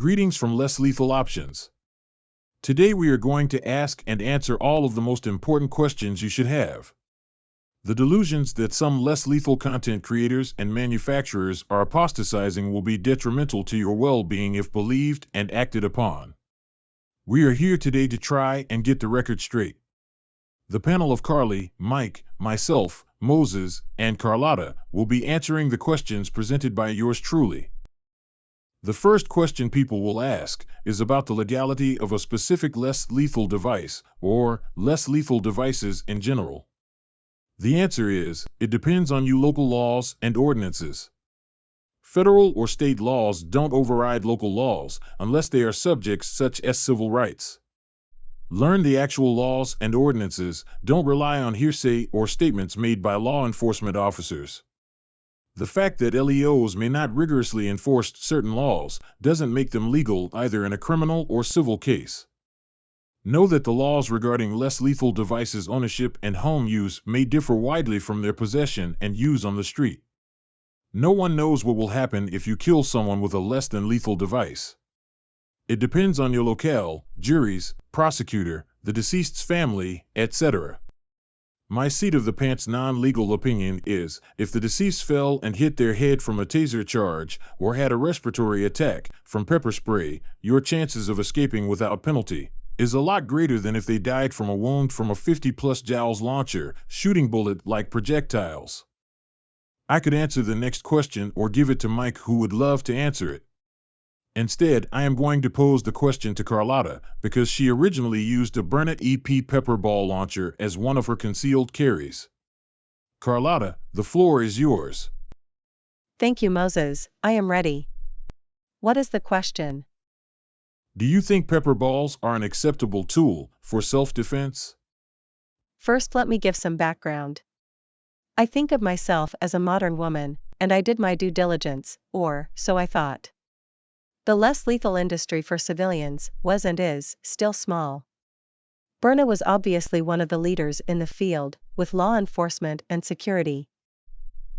Greetings from Less Lethal Options. Today we are going to ask and answer all of the most important questions you should have. The delusions that some less lethal content creators and manufacturers are apostatizing will be detrimental to your well-being if believed and acted upon. We are here today to try and get the record straight. The panel of Carly, Mike, myself, Moses, and Carlotta will be answering the questions presented by yours truly. The first question people will ask is about the legality of a specific less lethal device, or less lethal devices in general. The answer is, it depends on your local laws and ordinances. Federal or state laws don't override local laws unless they are subjects such as civil rights. Learn the actual laws and ordinances, don't rely on hearsay or statements made by law enforcement officers. The fact that LEOs may not rigorously enforce certain laws doesn't make them legal either in a criminal or civil case. Know that the laws regarding less lethal devices ownership and home use may differ widely from their possession and use on the street. No one knows what will happen if you kill someone with a less than lethal device. It depends on your locale, juries, prosecutor, the deceased's family, etc. My seat of the pants non-legal opinion is, if the deceased fell and hit their head from a taser charge or had a respiratory attack from pepper spray, your chances of escaping without penalty is a lot greater than if they died from a wound from a 50-plus joules launcher, shooting bullet-like projectiles. I could answer the next question or give it to Mike, who would love to answer it. Instead, I am going to pose the question to Carlotta because she originally used a Bernat EP pepper ball launcher as one of her concealed carries. Carlotta, the floor is yours. Thank you, Moses. I am ready. What is the question? Do you think pepper balls are an acceptable tool for self-defense? First, let me give some background. I think of myself as a modern woman, and I did my due diligence, or so I thought. The less lethal industry for civilians was and is still small. Byrna was obviously one of the leaders in the field, with law enforcement and security.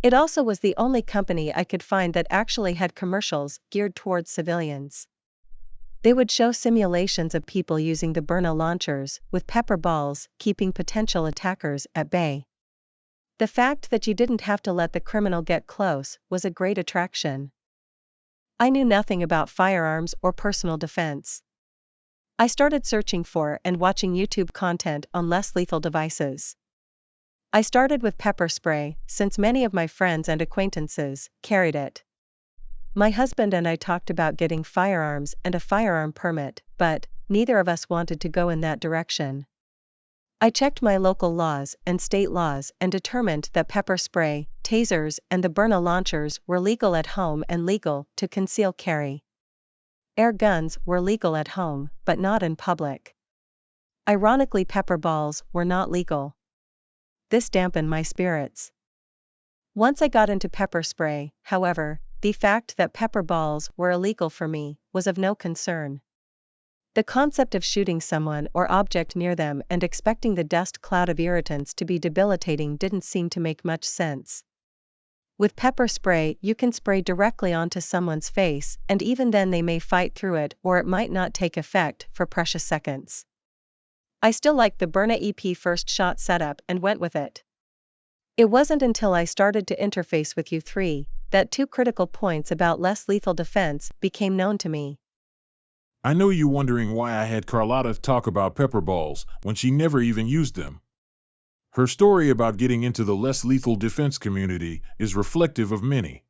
It also was the only company I could find that actually had commercials geared towards civilians. They would show simulations of people using the Byrna launchers with pepper balls, keeping potential attackers at bay. The fact that you didn't have to let the criminal get close was a great attraction. I knew nothing about firearms or personal defense. I started searching for and watching YouTube content on less lethal devices. I started with pepper spray, since many of my friends and acquaintances carried it. My husband and I talked about getting firearms and a firearm permit, but neither of us wanted to go in that direction. I checked my local laws and state laws and determined that pepper spray, tasers, and the Byrna launchers were legal at home and legal to conceal carry. Air guns were legal at home, but not in public. Ironically, pepper balls were not legal. This dampened my spirits. Once I got into pepper spray, however, the fact that pepper balls were illegal for me was of no concern. The concept of shooting someone or object near them and expecting the dust cloud of irritants to be debilitating didn't seem to make much sense. With pepper spray, you can spray directly onto someone's face, and even then they may fight through it or it might not take effect for precious seconds. I still liked the Byrna EP first shot setup and went with it. It wasn't until I started to interface with you three that two critical points about less lethal defense became known to me. I know you wondering why I had Carlotta talk about pepper balls when she never even used them. Her story about getting into the less lethal defense community is reflective of many.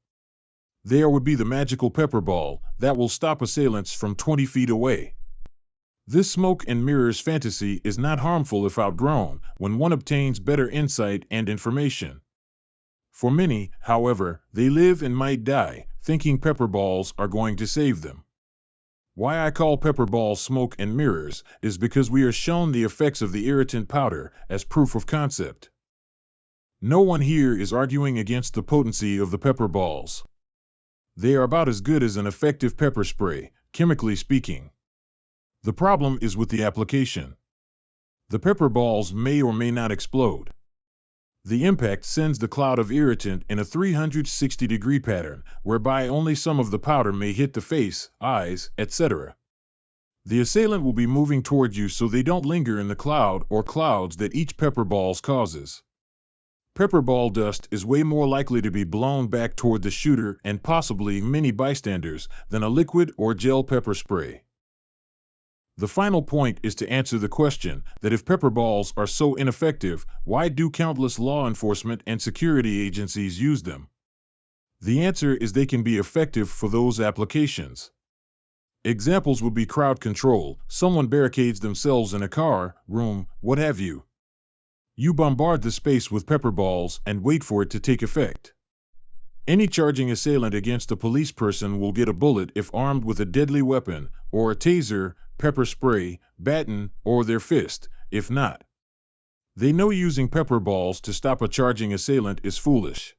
There would be the magical pepper ball that will stop assailants from 20 feet away. This smoke and mirrors fantasy is not harmful if outgrown when one obtains better insight and information. For many, however, they live and might die thinking pepper balls are going to save them. Why I call pepper balls smoke and mirrors is because we are shown the effects of the irritant powder as proof of concept. No one here is arguing against the potency of the pepper balls. They are about as good as an effective pepper spray, chemically speaking. The problem is with the application. The pepper balls may or may not explode. The impact sends the cloud of irritant in a 360-degree pattern, whereby only some of the powder may hit the face, eyes, etc. The assailant will be moving toward you so they don't linger in the cloud or clouds that each pepper balls causes. Pepper ball dust is way more likely to be blown back toward the shooter and possibly many bystanders than a liquid or gel pepper spray. The final point is to answer the question that if pepper balls are so ineffective, why do countless law enforcement and security agencies use them? The answer is they can be effective for those applications. Examples would be crowd control, someone barricades themselves in a car, room, what have you. You bombard the space with pepper balls and wait for it to take effect. Any charging assailant against a police person will get a bullet if armed with a deadly weapon, or a taser, pepper spray, baton, or their fist, if not. They know using pepper balls to stop a charging assailant is foolish.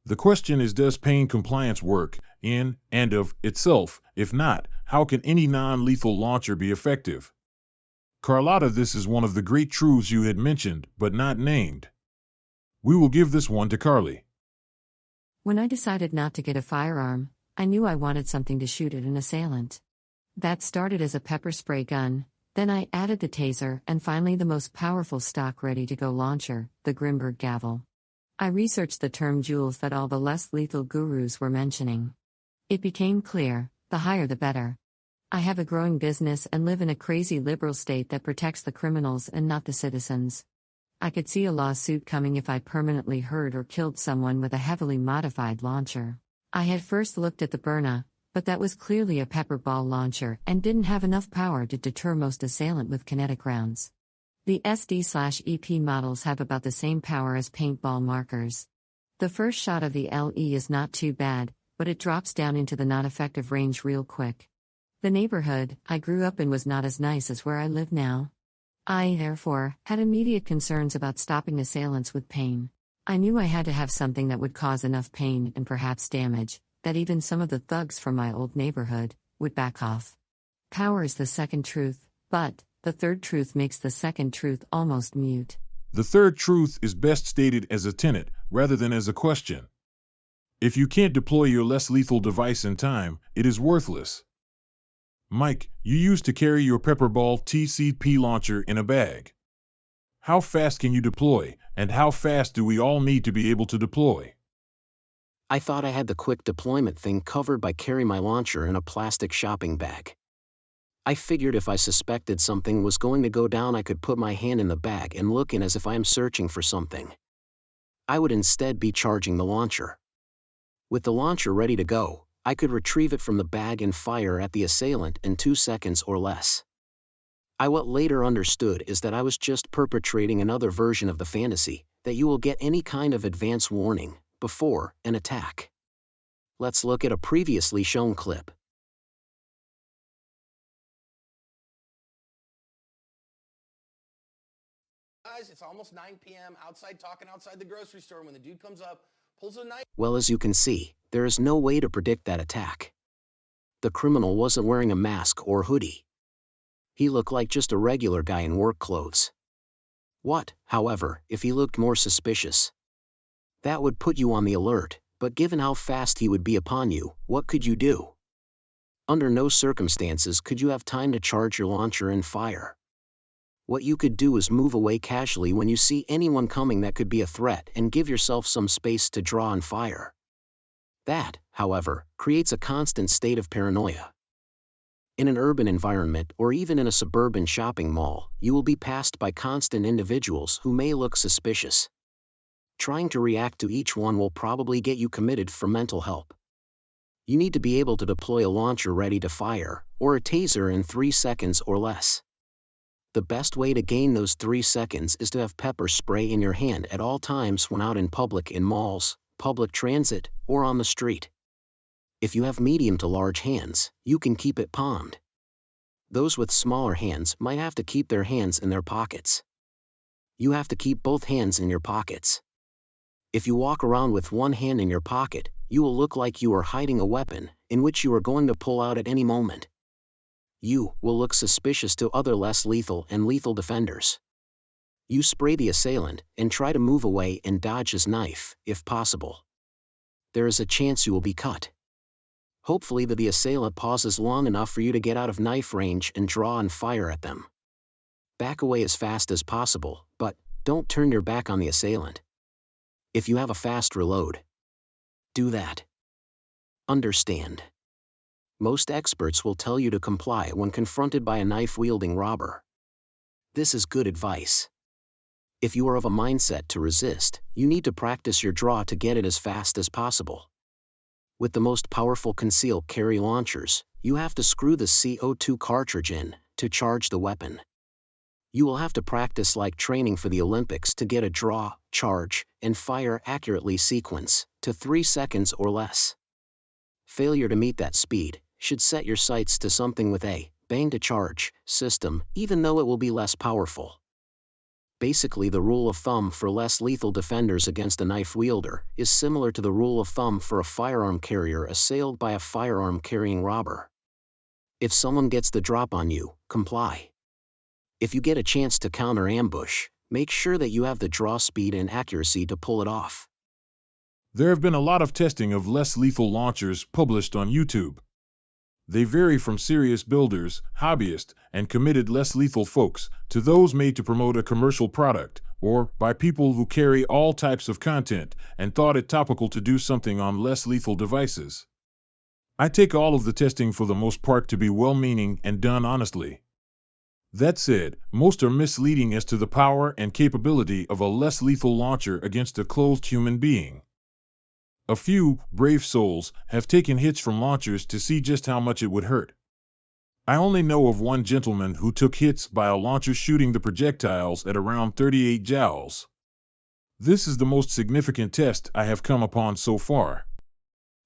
The question is, does pain compliance work in and of itself? If not, how can any non-lethal launcher be effective? Carlotta, this is one of the great truths you had mentioned, but not named. We will give this one to Carly. When I decided not to get a firearm, I knew I wanted something to shoot at an assailant. That started as a pepper spray gun, then I added the taser, and finally the most powerful stock ready-to-go launcher, the Grimberg gavel. I researched the term joules that all the less lethal gurus were mentioning. It became clear, the higher the better. I have a growing business and live in a crazy liberal state that protects the criminals and not the citizens. I could see a lawsuit coming if I permanently hurt or killed someone with a heavily modified launcher. I had first looked at the Berna, but that was clearly a pepper ball launcher and didn't have enough power to deter most assailant with kinetic rounds. The SD/EP models have about the same power as paintball markers. The first shot of the LE is not too bad, but it drops down into the not effective range real quick. The neighborhood I grew up in was not as nice as where I live now. I, therefore, had immediate concerns about stopping assailants with pain. I knew I had to have something that would cause enough pain and perhaps damage, that even some of the thugs from my old neighborhood would back off. Power is the second truth, but the third truth makes the second truth almost mute. The third truth is best stated as a tenet, rather than as a question. If you can't deploy your less lethal device in time, it is worthless. Mike, you used to carry your pepper ball TCP launcher in a bag. How fast can you deploy, and how fast do we all need to be able to deploy? I thought I had the quick deployment thing covered by carrying my launcher in a plastic shopping bag. I figured if I suspected something was going to go down, I could put my hand in the bag and look in as if I am searching for something. I would instead be charging the launcher. With the launcher ready to go, I could retrieve it from the bag and fire at the assailant in 2 seconds or less. What later understood is that I was just perpetrating another version of the fantasy, that you will get any kind of advance warning before an attack. Let's look at a previously shown clip. Guys, it's almost 9 p.m. outside talking outside the grocery store when the dude comes up, pulls a knife. Well, as you can see, there is no way to predict that attack. The criminal wasn't wearing a mask or hoodie. He looked like just a regular guy in work clothes. What, however, if he looked more suspicious? That would put you on the alert, but given how fast he would be upon you, what could you do? Under no circumstances could you have time to charge your launcher and fire. What you could do is move away casually when you see anyone coming that could be a threat and give yourself some space to draw and fire. That, however, creates a constant state of paranoia. In an urban environment or even in a suburban shopping mall, you will be passed by constant individuals who may look suspicious. Trying to react to each one will probably get you committed for mental help. You need to be able to deploy a launcher ready to fire, or a taser in 3 seconds or less. The best way to gain those 3 seconds is to have pepper spray in your hand at all times when out in public in malls, public transit, or on the street. If you have medium to large hands, you can keep it palmed. Those with smaller hands might have to keep their hands in their pockets. You have to keep both hands in your pockets. If you walk around with one hand in your pocket, you will look like you are hiding a weapon, in which you are going to pull out at any moment. You will look suspicious to other less lethal and lethal defenders. You spray the assailant and try to move away and dodge his knife, if possible. There is a chance you will be cut. Hopefully the assailant pauses long enough for you to get out of knife range and draw and fire at them. Back away as fast as possible, but don't turn your back on the assailant. If you have a fast reload, do that. Understand. Most experts will tell you to comply when confronted by a knife-wielding robber. This is good advice. If you are of a mindset to resist, you need to practice your draw to get it as fast as possible. With the most powerful concealed carry launchers, you have to screw the CO2 cartridge in to charge the weapon. You will have to practice like training for the Olympics to get a draw, charge, and fire accurately sequence to 3 seconds or less. Failure to meet that speed should set your sights to something with a bang to charge system, even though it will be less powerful. Basically, the rule of thumb for less lethal defenders against a knife wielder is similar to the rule of thumb for a firearm carrier assailed by a firearm carrying robber. If someone gets the drop on you, comply. If you get a chance to counter ambush, make sure that you have the draw speed and accuracy to pull it off. There have been a lot of testing of less lethal launchers published on YouTube. They vary from serious builders, hobbyists, and committed less lethal folks to those made to promote a commercial product, or by people who carry all types of content and thought it topical to do something on less lethal devices. I take all of the testing for the most part to be well-meaning and done honestly. That said, most are misleading as to the power and capability of a less lethal launcher against a clothed human being. A few brave souls have taken hits from launchers to see just how much it would hurt. I only know of one gentleman who took hits by a launcher shooting the projectiles at around 38 joules. This is the most significant test I have come upon so far.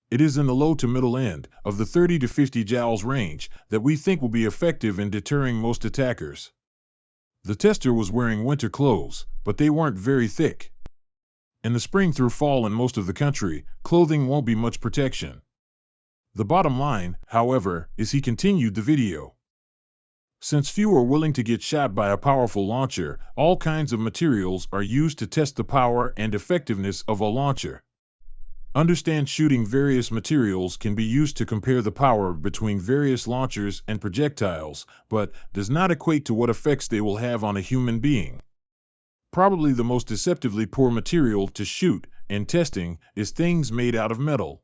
It is in the low to middle end of the 30 to 50 joules range that we think will be effective in deterring most attackers. The tester was wearing winter clothes, but they weren't very thick. In the spring through fall in most of the country, clothing won't be much protection. The bottom line, however, is he continued the video. Since few are willing to get shot by a powerful launcher, all kinds of materials are used to test the power and effectiveness of a launcher. Understand shooting various materials can be used to compare the power between various launchers and projectiles, but does not equate to what effects they will have on a human being. Probably the most deceptively poor material to shoot in testing is things made out of metal.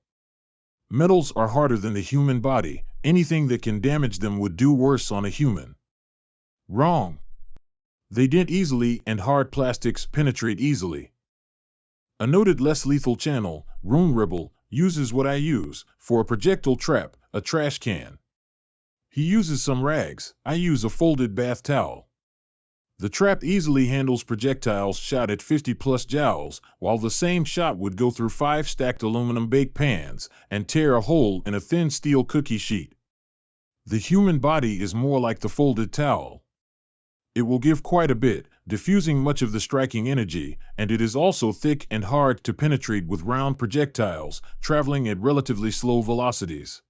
Metals are harder than the human body. Anything that can damage them would do worse on a human. Wrong. They dent easily and hard plastics penetrate easily. A noted less lethal channel, Rune Rebel, uses what I use for a projectile trap, a trash can. He uses some rags. I use a folded bath towel. The trap easily handles projectiles shot at 50 plus joules, while the same shot would go through 5 stacked aluminum bake pans and tear a hole in a thin steel cookie sheet. The human body is more like the folded towel. It will give quite a bit, diffusing much of the striking energy, and it is also thick and hard to penetrate with round projectiles, traveling at relatively slow velocities.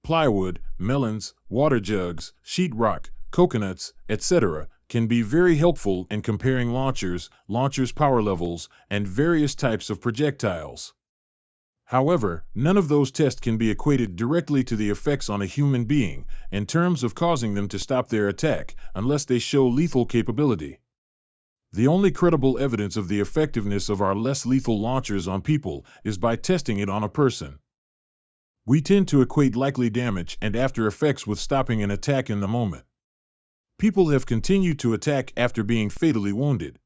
Plywood, melons, water jugs, sheetrock, coconuts, etc., can be very helpful in comparing launchers' power levels, and various types of projectiles. However, none of those tests can be equated directly to the effects on a human being, in terms of causing them to stop their attack, unless they show lethal capability. The only credible evidence of the effectiveness of our less lethal launchers on people is by testing it on a person. We tend to equate likely damage and after effects with stopping an attack in the moment. People have continued to attack after being fatally wounded.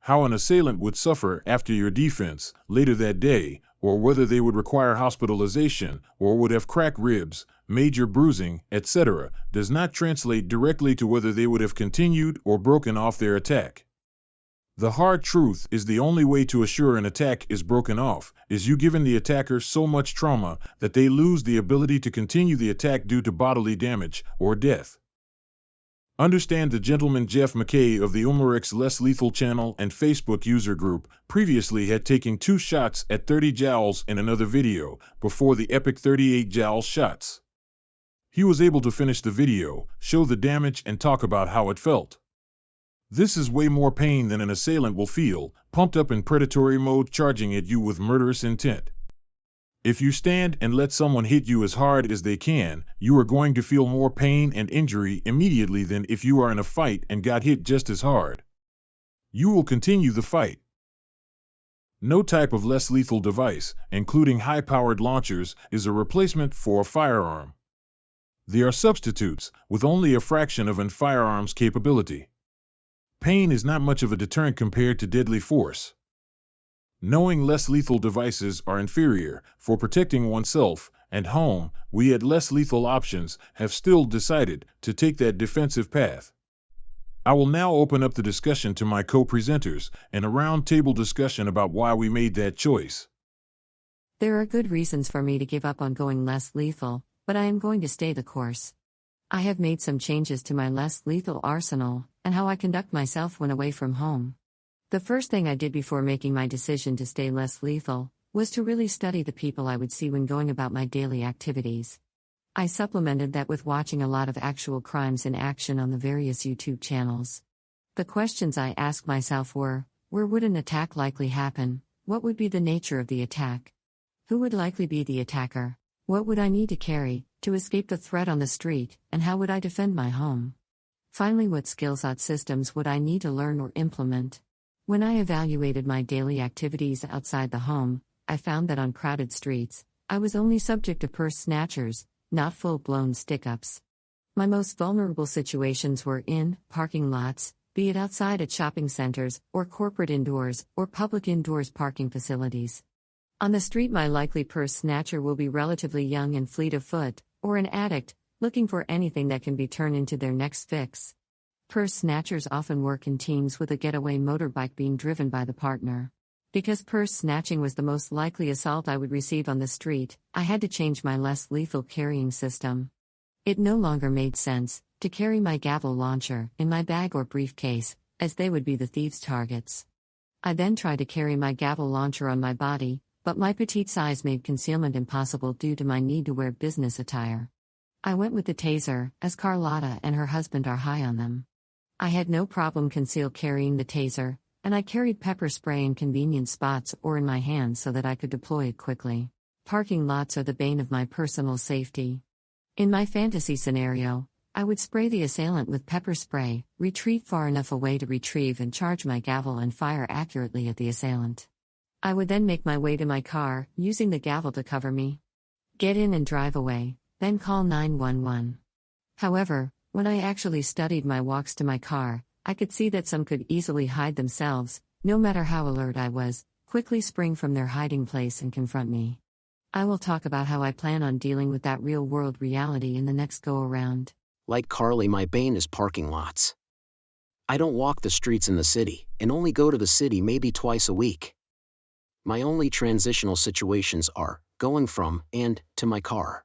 How an assailant would suffer after your defense later that day, or whether they would require hospitalization or would have cracked ribs, major bruising, etc., does not translate directly to whether they would have continued or broken off their attack. The hard truth is the only way to assure an attack is broken off is you giving the attacker so much trauma that they lose the ability to continue the attack due to bodily damage or death. Understand the gentleman Jeff McKay of the Umarex Less Lethal channel and Facebook user group previously had taken 2 shots at 30 joules in another video before the epic 38 joule shots. He was able to finish the video, show the damage and talk about how it felt. This is way more pain than an assailant will feel, pumped up in predatory mode charging at you with murderous intent. If you stand and let someone hit you as hard as they can, you are going to feel more pain and injury immediately than if you are in a fight and got hit just as hard. You will continue the fight. No type of less lethal device, including high-powered launchers, is a replacement for a firearm. They are substitutes, with only a fraction of a firearm's capability. Pain is not much of a deterrent compared to deadly force. Knowing less lethal devices are inferior for protecting oneself and home, we at Less Lethal Options have still decided to take that defensive path. I will now open up the discussion to my co-presenters and a round-table discussion about why we made that choice. There are good reasons for me to give up on going less lethal, but I am going to stay the course. I have made some changes to my less lethal arsenal and how I conduct myself when away from home. The first thing I did before making my decision to stay less lethal was to really study the people I would see when going about my daily activities. I supplemented that with watching a lot of actual crimes in action on the various YouTube channels. The questions I asked myself were, where would an attack likely happen? What would be the nature of the attack? Who would likely be the attacker? What would I need to carry to escape the threat on the street, and how would I defend my home? Finally, what skills or systems would I need to learn or implement? When I evaluated my daily activities outside the home, I found that on crowded streets, I was only subject to purse snatchers, not full-blown stick-ups. My most vulnerable situations were in parking lots, be it outside at shopping centers, or corporate indoors, or public indoors parking facilities. On the street, my likely purse snatcher will be relatively young and fleet of foot, or an addict, looking for anything that can be turned into their next fix. Purse snatchers often work in teams with a getaway motorbike being driven by the partner. Because purse snatching was the most likely assault I would receive on the street, I had to change my less lethal carrying system. It no longer made sense to carry my gavel launcher in my bag or briefcase, as they would be the thieves' targets. I then tried to carry my gavel launcher on my body, but my petite size made concealment impossible due to my need to wear business attire. I went with the taser, as Carlotta and her husband are high on them. I had no problem concealed carrying the taser, and I carried pepper spray in convenient spots or in my hands so that I could deploy it quickly. Parking lots are the bane of my personal safety. In my fantasy scenario, I would spray the assailant with pepper spray, retreat far enough away to retrieve and charge my gavel and fire accurately at the assailant. I would then make my way to my car, using the gavel to cover me. Get in and drive away, then call 911. However, when I actually studied my walks to my car, I could see that some could easily hide themselves, no matter how alert I was, quickly spring from their hiding place and confront me. I will talk about how I plan on dealing with that real-world reality in the next go-around. Like Carly, my bane is parking lots. I don't walk the streets in the city, and only go to the city maybe twice a week. My only transitional situations are going from and to my car.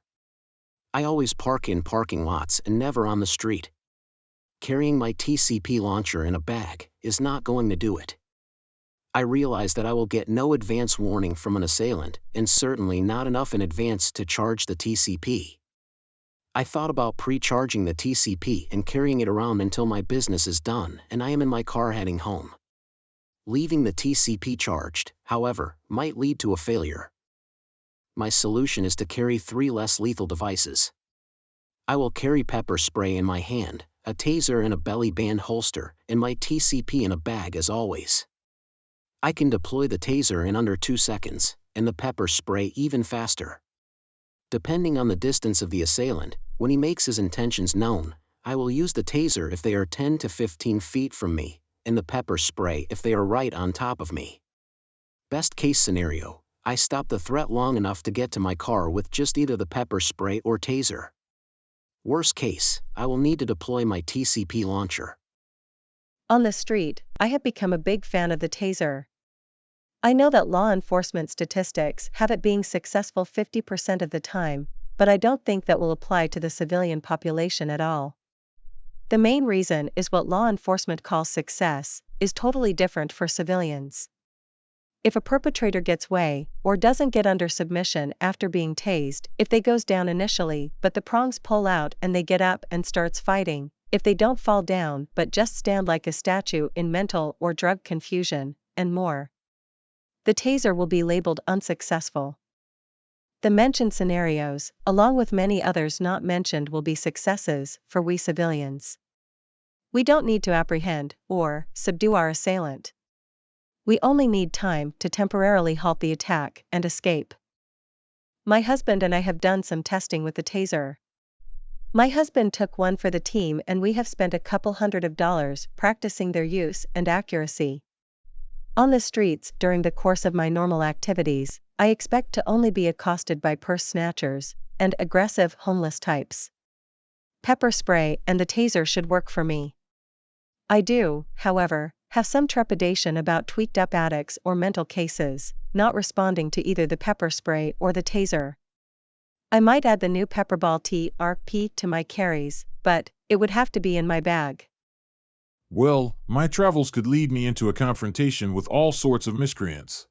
I always park in parking lots and never on the street. Carrying my TCP launcher in a bag is not going to do it. I realize that I will get no advance warning from an assailant, and certainly not enough in advance to charge the TCP. I thought about pre-charging the TCP and carrying it around until my business is done and I am in my car heading home. Leaving the TCP charged, however, might lead to a failure. My solution is to carry 3 less lethal devices. I will carry pepper spray in my hand, a taser in a belly band holster, and my TCP in a bag as always. I can deploy the taser in under 2 seconds, and the pepper spray even faster. Depending on the distance of the assailant, when he makes his intentions known, I will use the taser if they are 10 to 15 feet from me, and the pepper spray if they are right on top of me. Best case scenario, I stop the threat long enough to get to my car with just either the pepper spray or taser. Worst case, I will need to deploy my TCP launcher. On the street, I have become a big fan of the taser. I know that law enforcement statistics have it being successful 50% of the time, but I don't think that will apply to the civilian population at all. The main reason is what law enforcement calls success is totally different for civilians. If a perpetrator gets away, or doesn't get under submission after being tased, if they goes down initially but the prongs pull out and they get up and starts fighting, if they don't fall down but just stand like a statue in mental or drug confusion, and more. The taser will be labeled unsuccessful. The mentioned scenarios, along with many others not mentioned, will be successes for we civilians. We don't need to apprehend or subdue our assailant. We only need time to temporarily halt the attack and escape. My husband and I have done some testing with the taser. My husband took one for the team and we have spent a couple $100 practicing their use and accuracy. On the streets during the course of my normal activities, I expect to only be accosted by purse snatchers and aggressive homeless types. Pepper spray and the taser should work for me. I do, however, have some trepidation about tweaked-up addicts or mental cases, not responding to either the pepper spray or the taser. I might add the new Pepperball TRP to my carries, but it would have to be in my bag. Well, my travels could lead me into a confrontation with all sorts of miscreants.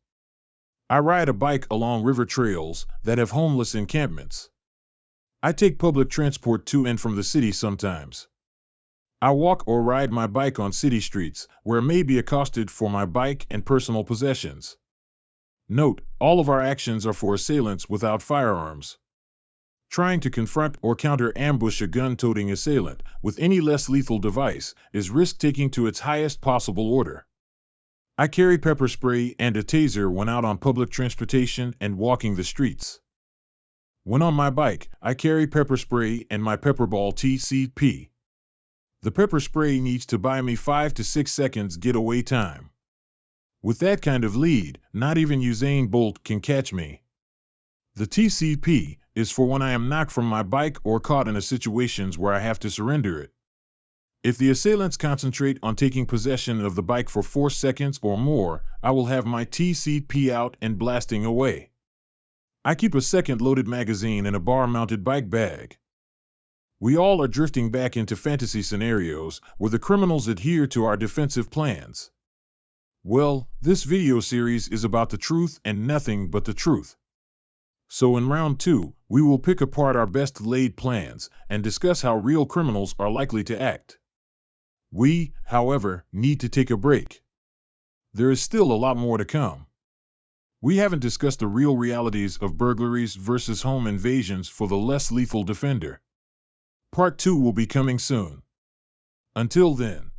I ride a bike along river trails that have homeless encampments. I take public transport to and from the city sometimes. I walk or ride my bike on city streets, where I may be accosted for my bike and personal possessions. Note, all of our actions are for assailants without firearms. Trying to confront or counter-ambush a gun-toting assailant with any less lethal device is risk-taking to its highest possible order. I carry pepper spray and a taser when out on public transportation and walking the streets. When on my bike, I carry pepper spray and my Pepperball TCP. The pepper spray needs to buy me 5 to 6 seconds getaway time. With that kind of lead, not even Usain Bolt can catch me. The TCP is for when I am knocked from my bike or caught in situations where I have to surrender it. If the assailants concentrate on taking possession of the bike for 4 seconds or more, I will have my TCP out and blasting away. I keep a second loaded magazine in a bar-mounted bike bag. We all are drifting back into fantasy scenarios where the criminals adhere to our defensive plans. Well, this video series is about the truth and nothing but the truth. So in round 2, we will pick apart our best laid plans and discuss how real criminals are likely to act. We, however, need to take a break. There is still a lot more to come. We haven't discussed the real realities of burglaries versus home invasions for the less lethal defender. Part 2 will be coming soon. Until then.